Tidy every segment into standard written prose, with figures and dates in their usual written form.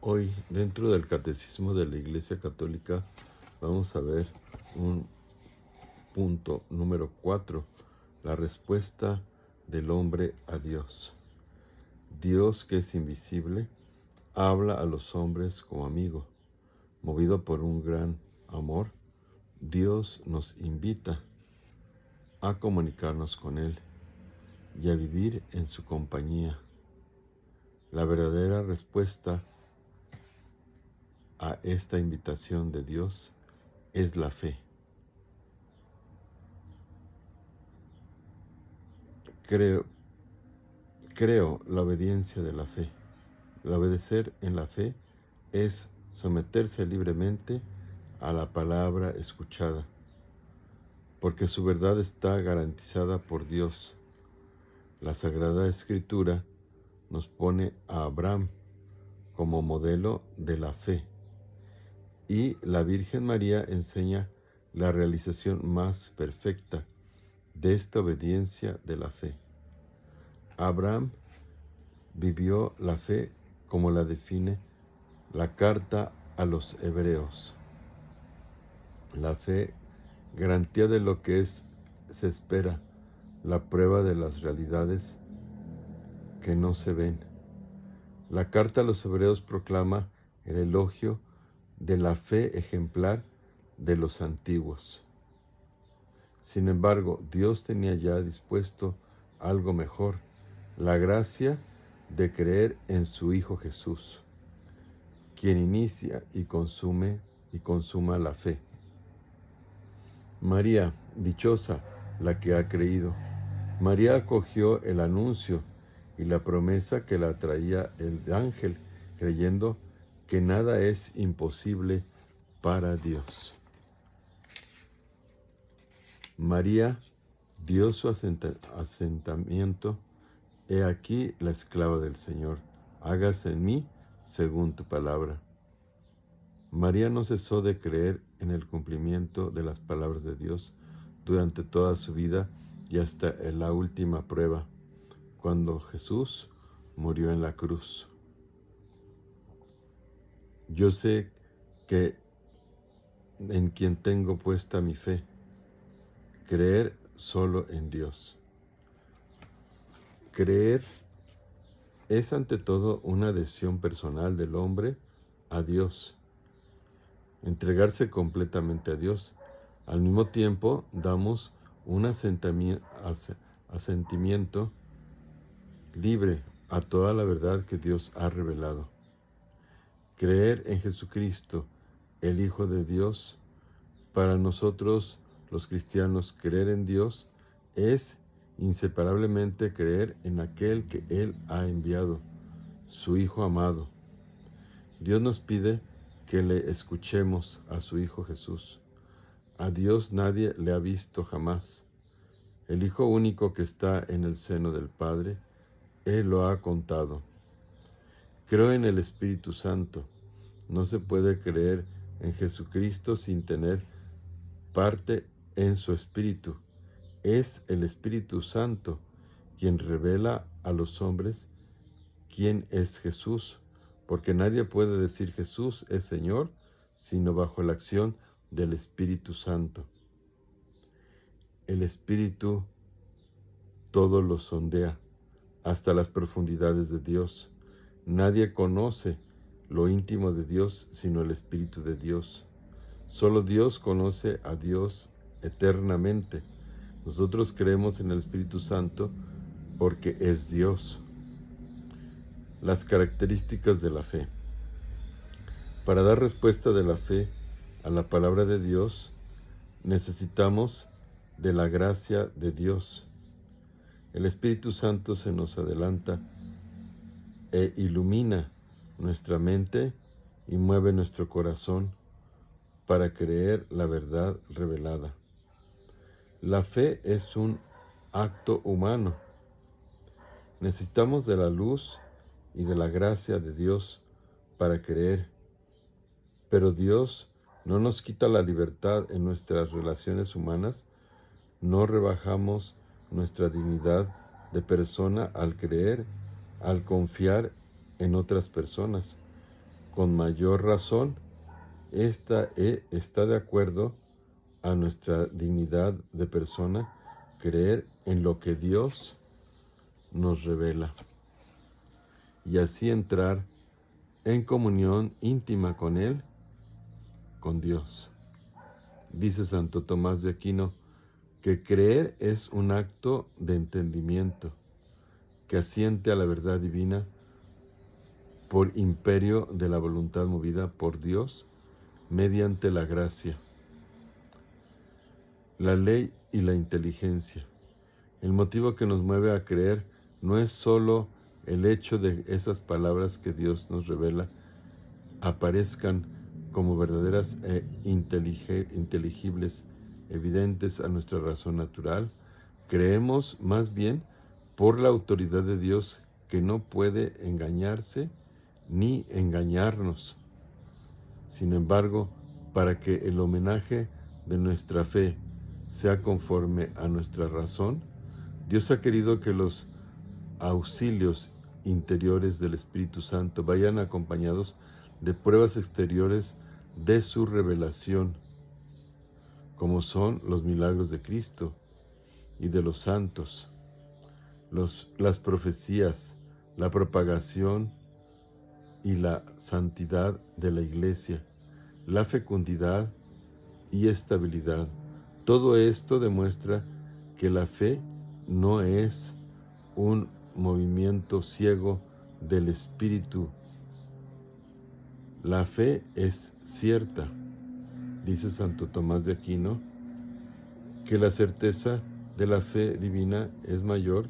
Hoy, dentro del Catecismo de la Iglesia Católica, vamos a ver un punto número 4, la respuesta del hombre a Dios. Dios, que es invisible, habla a los hombres como amigo. Movido por un gran amor, Dios nos invita a comunicarnos con Él y a vivir en su compañía. La verdadera respuesta a esta invitación de Dios es la fe. Creo la obediencia de la fe. El obedecer en la fe es someterse libremente a la palabra escuchada, porque su verdad está garantizada por Dios. La Sagrada Escritura nos pone a Abraham como modelo de la fe, y la Virgen María enseña la realización más perfecta de esta obediencia de la fe. Abraham vivió la fe como la define la carta a los Hebreos. La fe, garantía de lo que se espera, la prueba de las realidades que no se ven. La carta a los Hebreos proclama el elogio de la fe ejemplar de los antiguos. Sin embargo, Dios tenía ya dispuesto algo mejor, la gracia de creer en su Hijo Jesús, quien inicia y consuma la fe. María, dichosa la que ha creído. María acogió el anuncio y la promesa que la traía el ángel, creyendo que nada es imposible para Dios. María dio su asentamiento. He aquí la esclava del Señor, hágase en mí según tu palabra. María no cesó de creer en el cumplimiento de las palabras de Dios durante toda su vida y hasta en la última prueba, cuando Jesús murió en la cruz. Yo sé que en quien tengo puesta mi fe, creer solo en Dios. Creer es ante todo una adhesión personal del hombre a Dios, entregarse completamente a Dios. Al mismo tiempo damos un asentimiento libre a toda la verdad que Dios ha revelado. Creer en Jesucristo, el Hijo de Dios, para nosotros los cristianos, creer en Dios es inseparablemente creer en aquel que Él ha enviado, su Hijo amado. Dios nos pide que le escuchemos a su Hijo Jesús. A Dios nadie le ha visto jamás. El Hijo único que está en el seno del Padre, Él lo ha contado. Creo en el Espíritu Santo. No se puede creer en Jesucristo sin tener parte en su Espíritu. Es el Espíritu Santo quien revela a los hombres quién es Jesús, porque nadie puede decir Jesús es Señor, sino bajo la acción del Espíritu Santo. El Espíritu todo lo sondea, hasta las profundidades de Dios. Nadie conoce lo íntimo de Dios sino el Espíritu de Dios. Solo Dios conoce a Dios eternamente. Nosotros creemos en el Espíritu Santo porque es Dios. Las características de la fe. Para dar respuesta de la fe a la palabra de Dios, necesitamos de la gracia de Dios. El Espíritu Santo se nos adelanta e ilumina nuestra mente y mueve nuestro corazón para creer la verdad revelada. La fe es un acto humano. Necesitamos de la luz y de la gracia de Dios para creer. Pero Dios no nos quita la libertad en nuestras relaciones humanas. No rebajamos nuestra dignidad de persona al creer, al confiar en otras personas. con mayor razón, esta está de acuerdo a nuestra dignidad de persona, creer en lo que Dios nos revela y así entrar en comunión íntima con Él, con Dios. Dice Santo Tomás de Aquino que creer es un acto de entendimiento que asiente a la verdad divina por imperio de la voluntad movida por Dios mediante la gracia, la ley y la inteligencia. El motivo que nos mueve a creer no es sólo el hecho de esas palabras que Dios nos revela aparezcan como verdaderas e inteligibles, evidentes a nuestra razón natural. Creemos más bien por la autoridad de Dios que no puede engañarse ni engañarnos. Sin embargo, para que el homenaje de nuestra fe sea conforme a nuestra razón, Dios ha querido que los auxilios interiores del Espíritu Santo vayan acompañados de pruebas exteriores de su revelación, como son los milagros de Cristo y de los santos, las profecías, la propagación y la santidad de la Iglesia, la fecundidad y estabilidad. Todo esto demuestra que la fe no es un movimiento ciego del espíritu. La fe es cierta. Dice Santo Tomás de Aquino que la certeza de la fe divina es mayor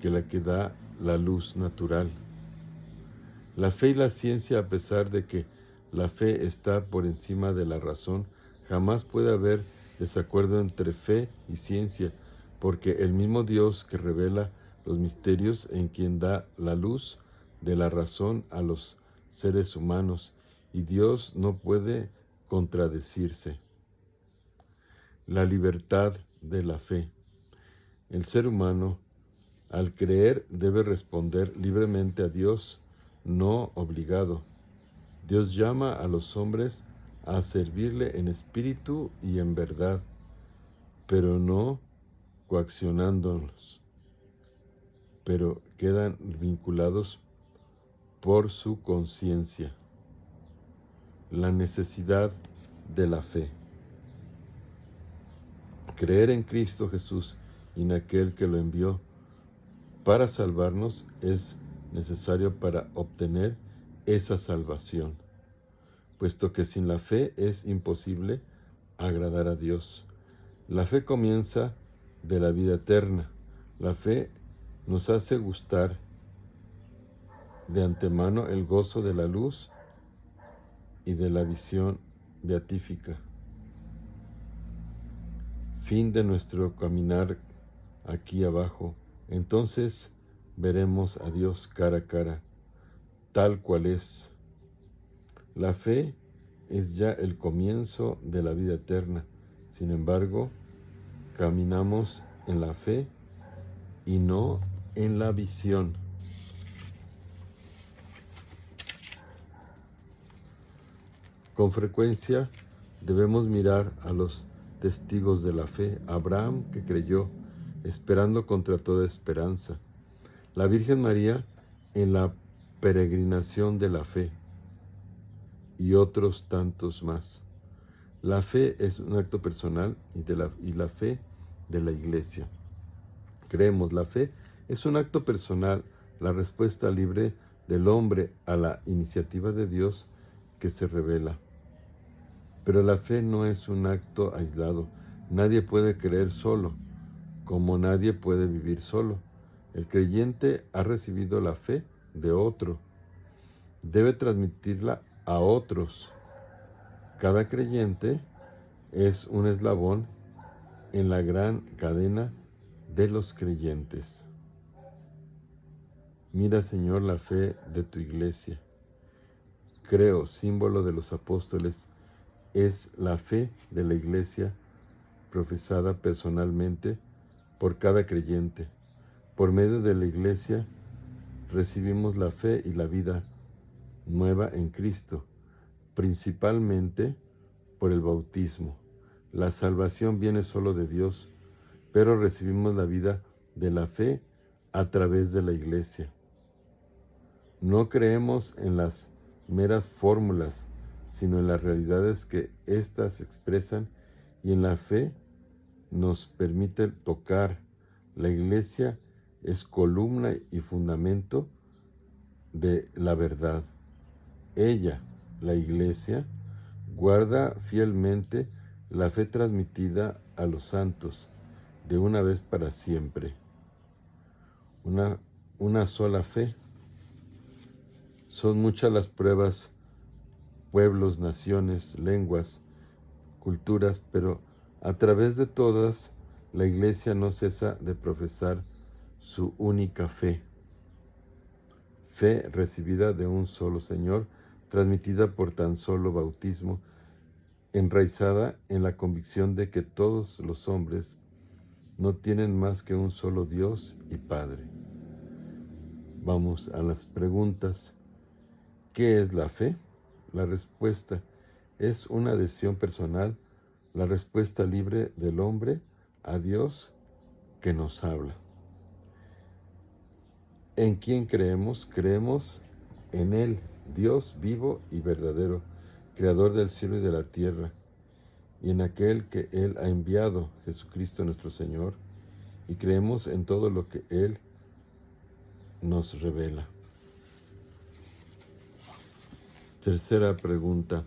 que la que da la luz natural. La fe y la ciencia, a pesar de que la fe está por encima de la razón, jamás puede haber desacuerdo entre fe y ciencia, porque el mismo Dios que revela los misterios en quien da la luz de la razón a los seres humanos, y Dios no puede contradecirse. La libertad de la fe. El ser humano, al creer, debe responder libremente a Dios, no obligado. Dios llama a los hombres a servirle en espíritu y en verdad, pero no coaccionándolos, pero quedan vinculados por su conciencia. La necesidad de la fe. Creer en Cristo Jesús y en aquel que lo envió para salvarnos es necesario para obtener esa salvación, puesto que sin la fe es imposible agradar a Dios. La fe comienza de la vida eterna. La fe nos hace gustar de antemano el gozo de la luz y de la visión beatífica. Fin de nuestro caminar aquí abajo. Entonces veremos a Dios cara a cara, tal cual es. La fe es ya el comienzo de la vida eterna. Sin embargo, caminamos en la fe y no en la visión. Con frecuencia debemos mirar a los testigos de la fe. Abraham, que creyó, esperando contra toda esperanza. La Virgen María en la peregrinación de la fe. Y otros tantos más. La fe es un acto personal y la fe de la Iglesia. Creemos, la fe es un acto personal, la respuesta libre del hombre a la iniciativa de Dios que se revela. Pero la fe no es un acto aislado. Nadie puede creer solo, como nadie puede vivir solo. El creyente ha recibido la fe de otro. Debe transmitirla a otros. Cada creyente es un eslabón en la gran cadena de los creyentes. Mira, Señor, la fe de tu Iglesia. Creo, símbolo de los apóstoles, es la fe de la Iglesia profesada personalmente por cada creyente. Por medio de la Iglesia recibimos la fe y la vida nueva en Cristo, principalmente por el bautismo. La salvación viene solo de Dios, pero recibimos la vida de la fe a través de la Iglesia. No creemos en las meras fórmulas, sino en las realidades que éstas expresan, y en la fe nos permite tocar. La Iglesia es columna y fundamento de la verdad. Ella, la Iglesia, guarda fielmente la fe transmitida a los santos de una vez para siempre. Una sola fe. Son muchas las pruebas, pueblos, naciones, lenguas, culturas, pero a través de todas, la Iglesia no cesa de profesar su única fe. Fe recibida de un solo Señor, transmitida por tan solo bautismo, enraizada en la convicción de que todos los hombres no tienen más que un solo Dios y Padre. Vamos a las preguntas. ¿Qué es la fe? La respuesta es una adhesión personal, la respuesta libre del hombre a Dios que nos habla. ¿En quién creemos? Creemos en Él, Dios vivo y verdadero, Creador del cielo y de la tierra, y en aquel que Él ha enviado, Jesucristo nuestro Señor, y creemos en todo lo que Él nos revela. Tercera pregunta.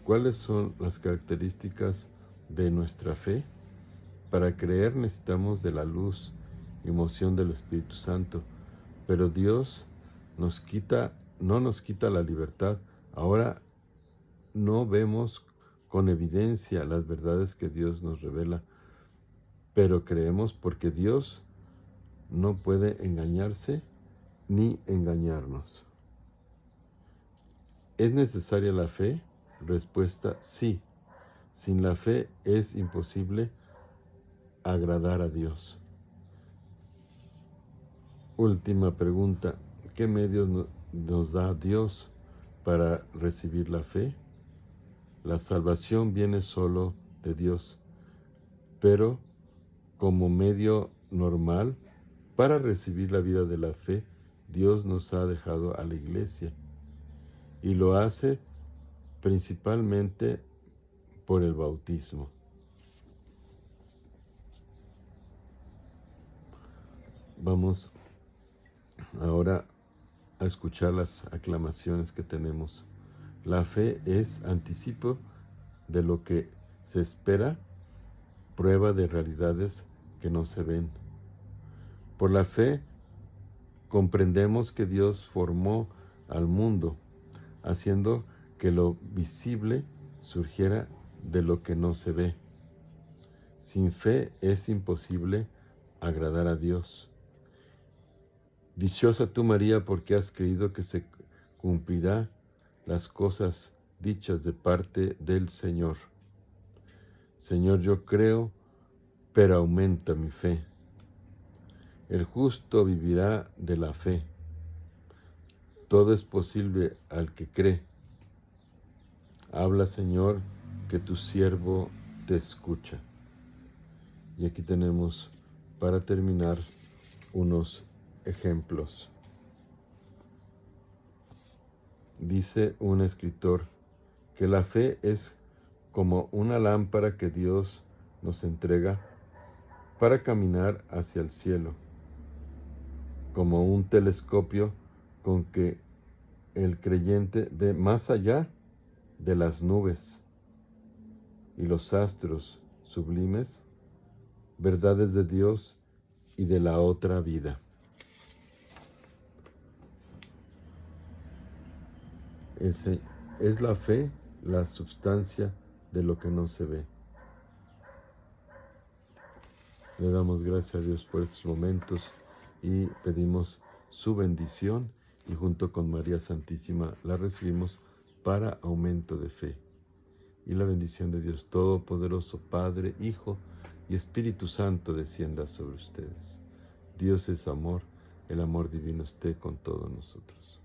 ¿Cuáles son las características de nuestra fe? Para creer necesitamos de la luz y moción del Espíritu Santo, pero Dios no nos quita la libertad. Ahora no vemos con evidencia las verdades que Dios nos revela, pero creemos porque Dios no puede engañarse ni engañarnos. ¿Es necesaria la fe? Respuesta: sí. Sin la fe es imposible agradar a Dios. Última pregunta. ¿Qué medios nos da Dios para recibir la fe? La salvación viene solo de Dios, pero como medio normal para recibir la vida de la fe, Dios nos ha dejado a la Iglesia, y lo hace principalmente por el bautismo. Vamos ahora a escuchar las aclamaciones que tenemos. La fe es anticipo de lo que se espera, prueba de realidades que no se ven. Por la fe comprendemos que Dios formó al mundo, haciendo que lo visible surgiera de lo que no se ve. Sin fe es imposible agradar a Dios. Dichosa tú, María, porque has creído que se cumplirá las cosas dichas de parte del Señor. Señor, yo creo, pero aumenta mi fe. El justo vivirá de la fe. Todo es posible al que cree. Habla, Señor, que tu siervo te escucha. Y aquí tenemos, para terminar, unos ejemplos. Dice un escritor que la fe es como una lámpara que Dios nos entrega para caminar hacia el cielo, como un telescopio con que el creyente ve más allá de las nubes y los astros sublimes, verdades de Dios y de la otra vida. Es la fe la substancia de lo que no se ve. Le damos gracias a Dios por estos momentos y pedimos su bendición, y junto con María Santísima la recibimos para aumento de fe. Y la bendición de Dios Todopoderoso, Padre, Hijo y Espíritu Santo descienda sobre ustedes. Dios es amor, el amor divino esté con todos nosotros.